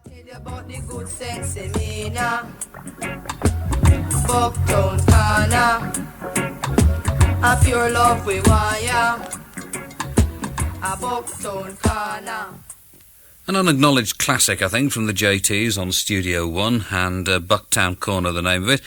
Tell you about the good sense in me now. Bucktown corner. A pure love we wire. A Bucktown corner. An unacknowledged classic, I think, from the JTs on Studio One, and Bucktown Corner, the name of it.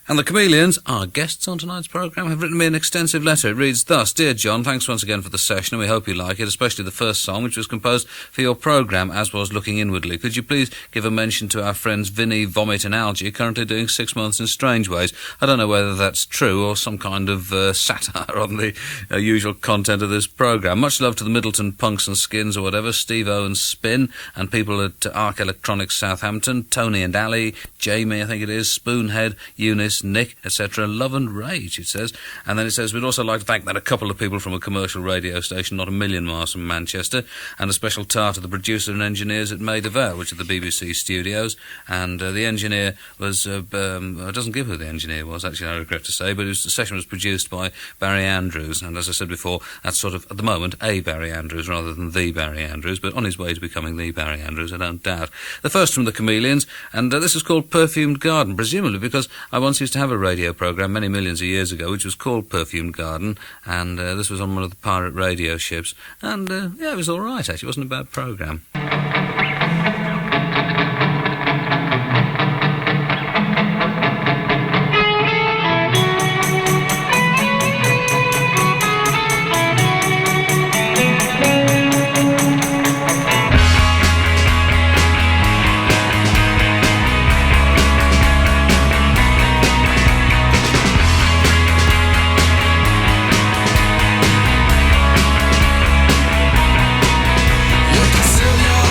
And the Chameleons, our guests on tonight's programme, have written me an extensive letter. It reads thus: Dear John, thanks once again for the session, and we hope you like it, especially the first song, which was composed for your programme, as was Looking Inwardly. Could you please give a mention to our friends Vinny, Vomit and Algie, currently doing 6 months in Strange Ways? I don't know whether that's true or some kind of satire on the usual content of this programme. Much love to the Middleton Punks and Skins or whatever, Steve Owen Spin, and people at Arc Electronics Southampton, Tony and Ali, Jamie, I think it is, Spoonhead, Eunice, Nick, etc. Love and rage, it says. And then it says, we'd also like to thank that a couple of people from a commercial radio station not a million miles from Manchester, and a special tar to the producer and engineers at Maida Vale, which are the BBC studios. And the engineer was, it doesn't give who the engineer was, actually, I regret to say, but the session was produced by Barry Andrews, and as I said before, that's sort of, at the moment, a Barry Andrews rather than the Barry Andrews, but on his way to becoming the Barry Andrews, I don't doubt. The first from the Chameleons, and this is called Perfumed Garden, presumably because I once used to have a radio programme many millions of years ago which was called Perfumed Garden, and this was on one of the pirate radio ships, and yeah, it was all right, actually. It wasn't a bad programme. You can sell your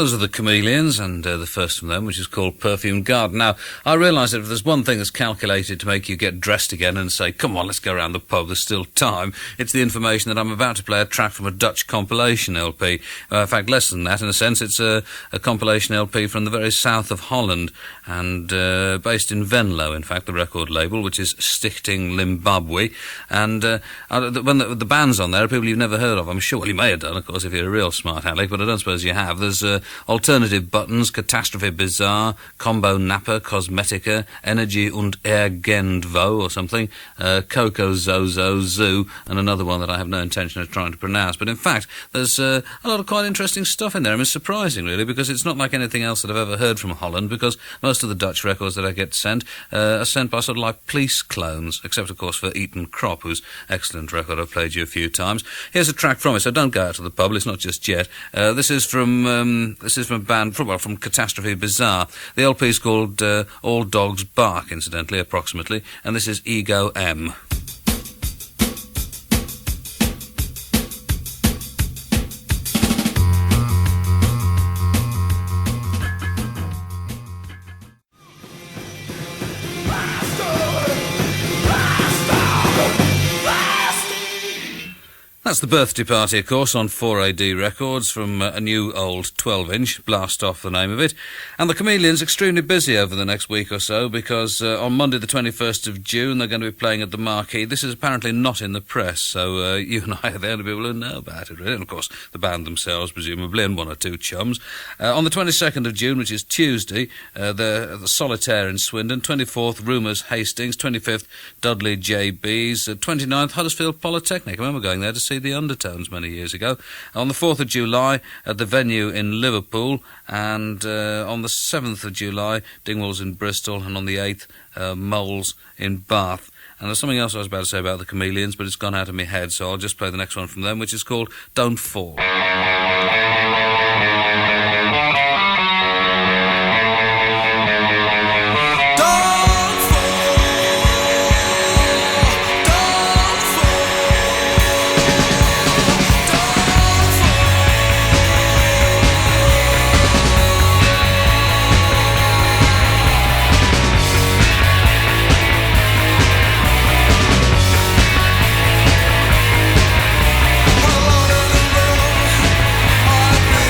Those are the Chameleons, and the first from them, which is called Perfumed Garden. Now, I realise that if there's one thing that's calculated to make you get dressed again and say, come on, let's go around the pub, there's still time, it's the information that I'm about to play a track from a Dutch compilation LP. In fact, less than that, in a sense. It's a compilation LP from the very south of Holland, and based in Venlo, in fact, the record label, which is Stichting Limbabwe. And when the band's on there are people you've never heard of. I'm sure, well, you may have done, of course, if you're a real smart aleck, but I don't suppose you have. There's Alternative Buttons, Catastrophe Bizarre, Combo Napper, Cosmetica, Energy und Ergendvo or something, Coco Zozo Zoo, and another one that I have no intention of trying to pronounce. But in fact, there's a lot of quite interesting stuff in there. I mean, it's surprising, really, because it's not like anything else that I've ever heard from Holland, because most of the Dutch records that I get sent are sent by sort of like police clones, except, of course, for Eton Crop, whose excellent record I've played you a few times. Here's a track from it, so don't go out to the pub, it's not just yet. This is from a band from Catastrophe Bizarre. The LP is called All Dogs Bark, incidentally, approximately, and this is Ego M. That's the birthday party, of course, on 4AD Records from a new old 12-inch, Blast Off the name of it. And the Chameleons extremely busy over the next week or so, because on Monday the 21st of June they're going to be playing at the Marquee. This is apparently not in the press, so you and I are the only people who know about it, really. And of course the band themselves, presumably, and one or two chums. On the 22nd of June, which is Tuesday, the Solitaire in Swindon. 24th, Rumours Hastings. 25th, Dudley JB's. 29th, Huddersfield Polytechnic. I remember going there to see the Undertones many years ago. On the 4th of July at the venue in Liverpool, and on the 7th of July Dingwalls in Bristol, and on the 8th Moles in Bath. And there's something else I was about to say about the Chameleons, but it's gone out of my head, so I'll just play the next one from them, which is called Don't Fall. I've been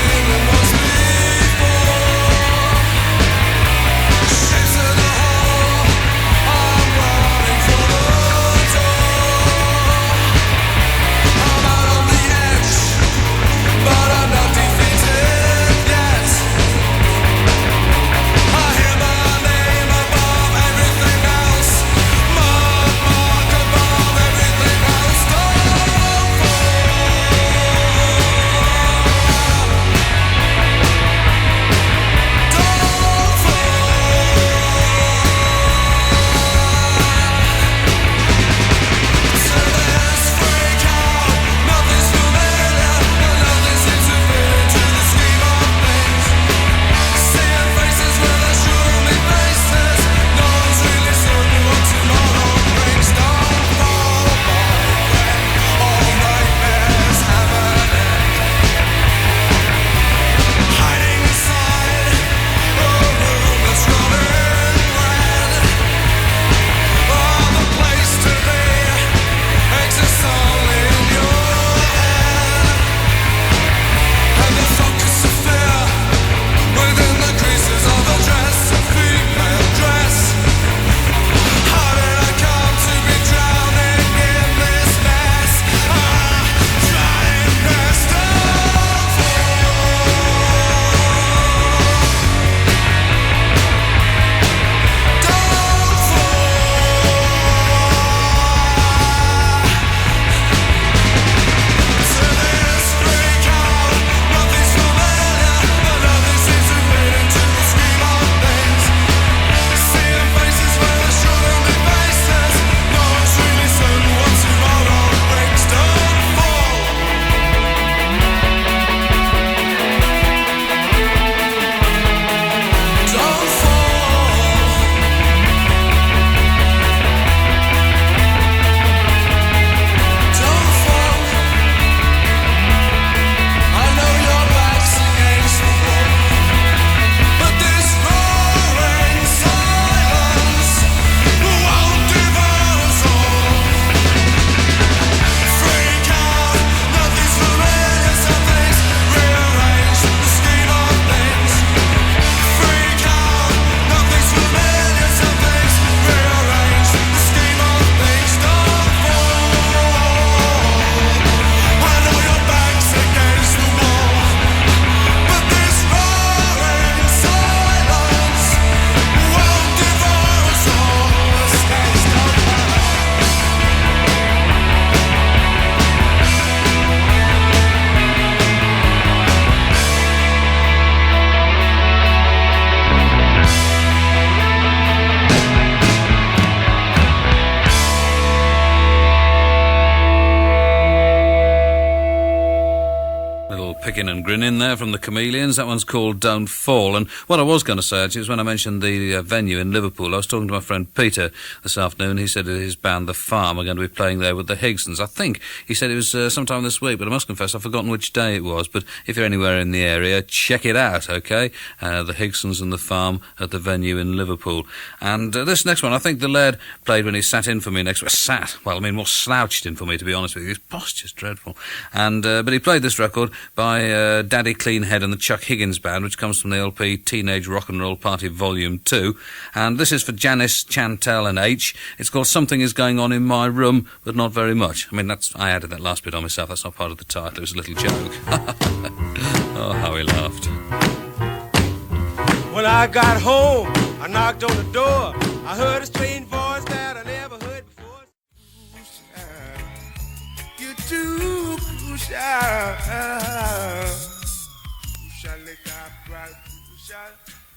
picking and grinning there from the Chameleons. That one's called Don't Fall. And what I was going to say, actually, is when I mentioned the venue in Liverpool, I was talking to my friend Peter this afternoon. He said that his band, The Farm, are going to be playing there with the Higsons. I think he said it was sometime this week, but I must confess I've forgotten which day it was. But if you're anywhere in the area, check it out, OK? The Higsons and The Farm at the venue in Liverpool. And this next one, I think the Laird played when he sat in for me next week. More slouched in for me, to be honest with you. His posture's dreadful. And but he played this record by Daddy Cleanhead and the Chuck Higgins Band, which comes from the LP Teenage Rock and Roll Party Volume 2. And this is for Janice, Chantel and H. It's called Something Is Going On in My Room, but Not Very Much. I mean, I added that last bit on myself. That's not part of the title. It was a little joke. Oh, how he laughed. When I got home, I knocked on the door. I heard a strange voice that I never heard before. You're too shy.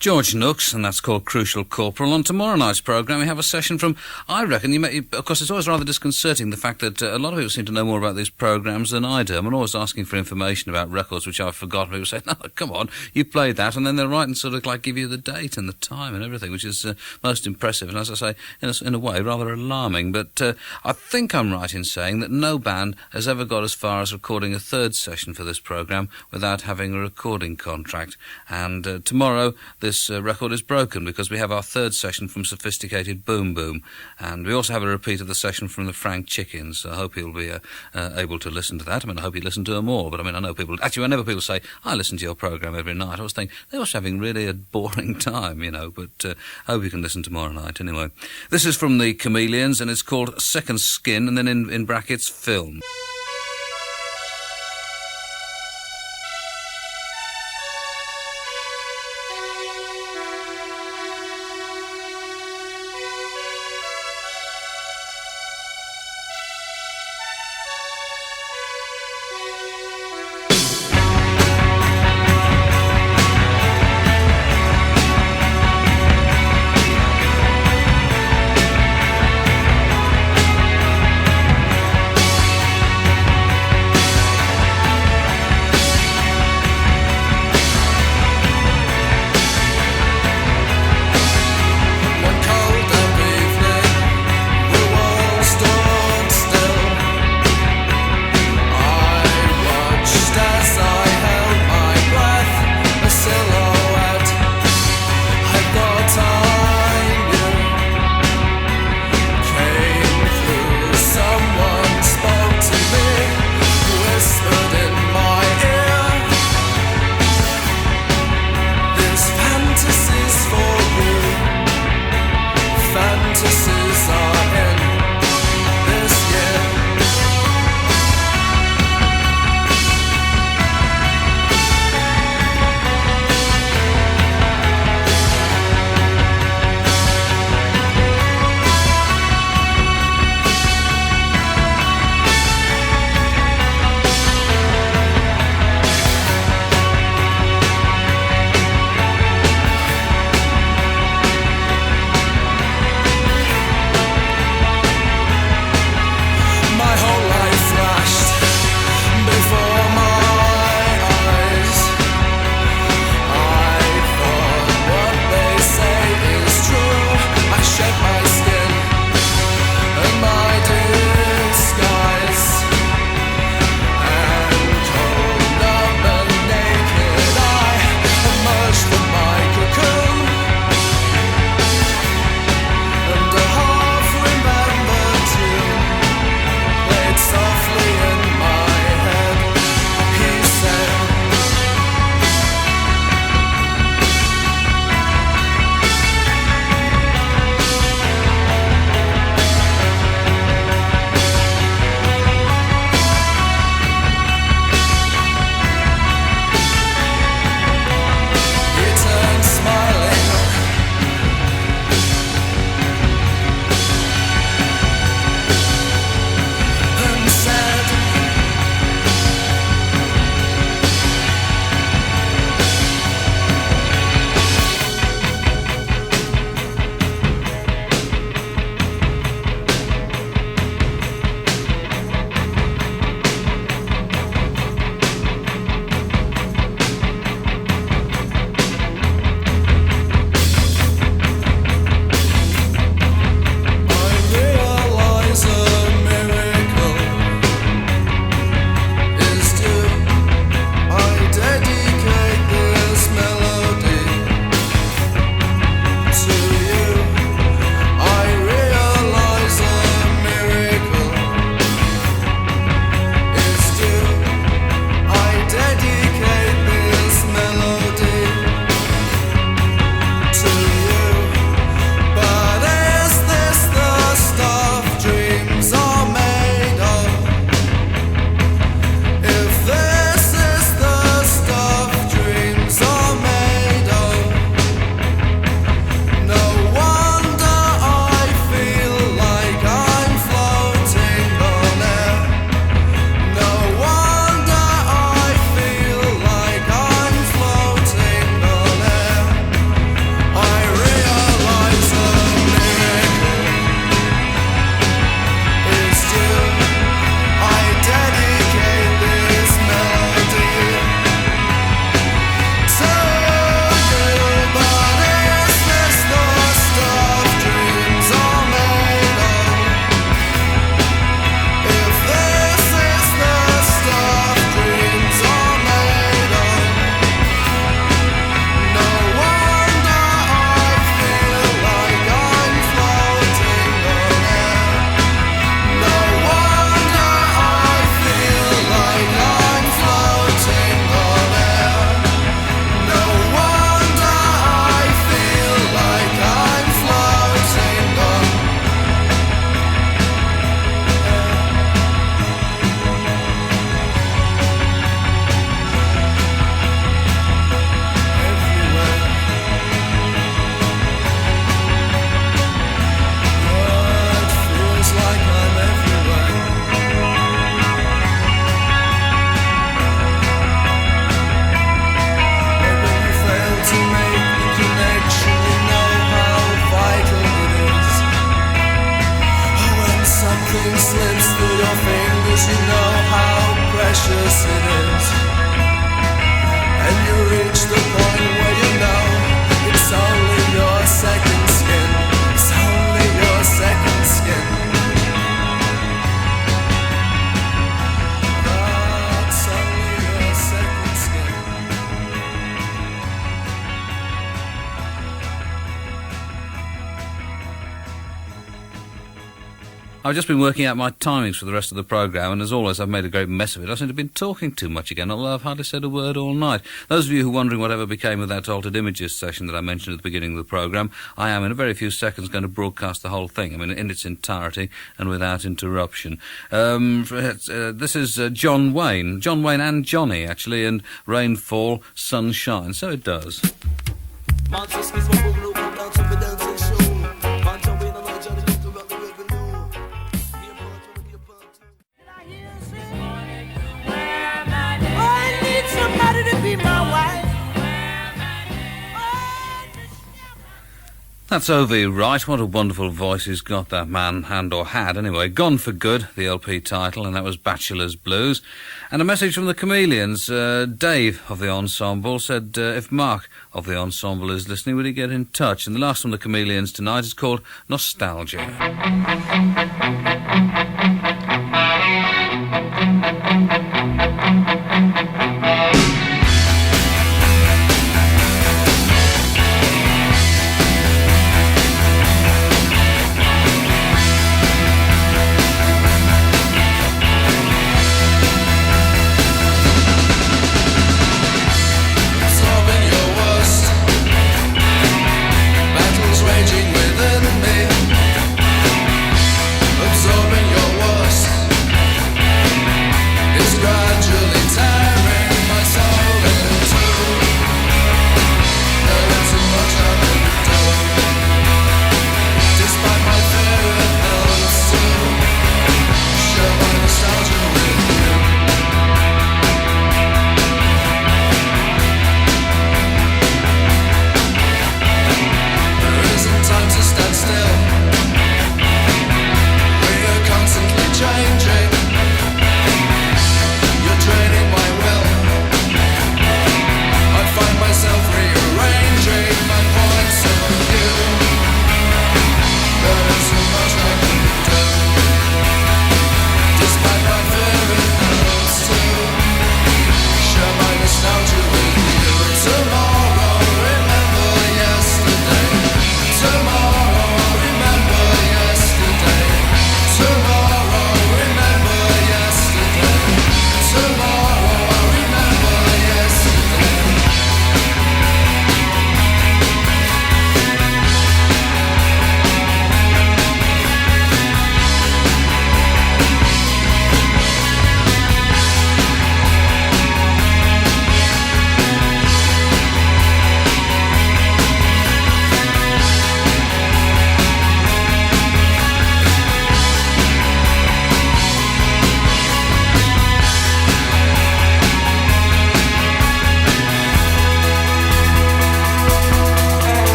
George Nooks, and that's called Crucial Corporal. On tomorrow night's programme, we have a session from, I reckon, of course, it's always rather disconcerting, the fact that a lot of people seem to know more about these programmes than I do. I'm always asking for information about records which I've forgotten. People say, no, come on, you played that, and then they're right and sort of like give you the date and the time and everything, which is most impressive, and as I say, in a way, rather alarming. But I think I'm right in saying that no band has ever got as far as recording a third session for this programme without having a recording contract. And tomorrow, this record is broken because we have our third session from Sophisticated Boom Boom, and we also have a repeat of the session from the Frank Chickens. I hope you'll be able to listen to that. I mean, I hope you listen to them all, but I mean, I know people, actually whenever people say, I listen to your programme every night, I always think, they must be having really a boring time, you know, but I hope you can listen tomorrow night anyway. This is from the Chameleons, and it's called Second Skin, and then in brackets, Film. I've just been working out my timings for the rest of the programme, and as always, I've made a great mess of it. I seem to have been talking too much again, although I've hardly said a word all night. Those of you who are wondering whatever became of that Altered Images session that I mentioned at the beginning of the programme, I am in a very few seconds going to broadcast the whole thing, I mean, in its entirety and without interruption. This is John Wayne and Johnny, actually, and Rainfall, Sunshine. So it does. That's O.V. Wright. What a wonderful voice he's got, that man, or had anyway. Gone for Good, the LP title, and that was Bachelor's Blues. And a message from the Chameleons. Dave of the ensemble said if Mark of the ensemble is listening, would he get in touch? And the last from the Chameleons tonight is called Nostalgia.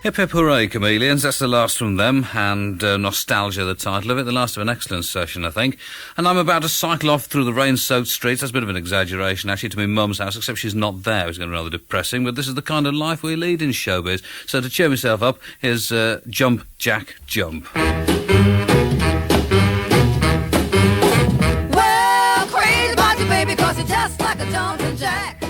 Hip hip hooray, Chameleons. That's the last from them, and Nostalgia, the title of it. The last of an excellent session, I think. And I'm about to cycle off through the rain-soaked streets. That's a bit of an exaggeration, actually, to my mum's house, except she's not there. It's going to be rather depressing, but this is the kind of life we lead in showbiz. So to cheer myself up, here's Jump, Jack, Jump. Well, crazy about you, baby, 'cause you're just like a jumping jack.